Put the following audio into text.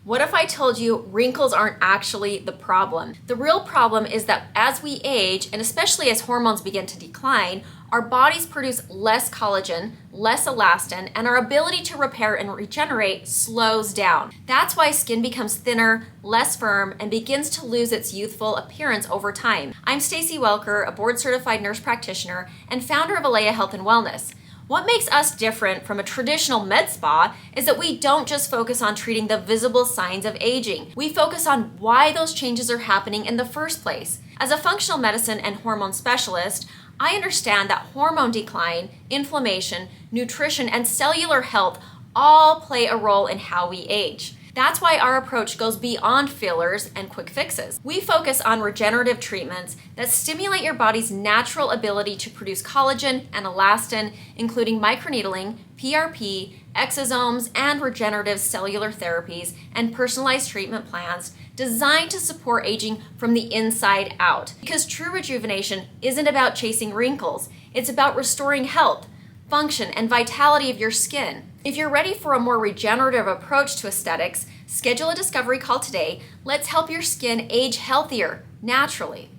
What if I told you wrinkles aren't actually the problem? The real problem is that as we age, and especially as hormones begin to decline, our bodies produce less collagen, less elastin, and our ability to repair and regenerate slows down. That's why skin becomes thinner, less firm, and begins to lose its youthful appearance over time. I'm Stacey Welker, a board-certified nurse practitioner and founder of Alaya Health Wellness. What makes us different from a traditional med spa is that we don't just focus on treating the visible signs of aging. We focus on why those changes are happening in the first place. As a functional medicine and hormone specialist, I understand that hormone decline, inflammation, nutrition, and cellular health all play a role in how we age. That's why our approach goes beyond fillers and quick fixes. We focus on regenerative treatments that stimulate your body's natural ability to produce collagen and elastin, including microneedling, PRP, exosomes, and regenerative cellular therapies, and personalized treatment plans designed to support aging from the inside out. Because true rejuvenation isn't about chasing wrinkles, it's about restoring health, function, and vitality of your skin. If you're ready for a more regenerative approach to aesthetics, schedule a discovery call today. Let's help your skin age healthier, naturally.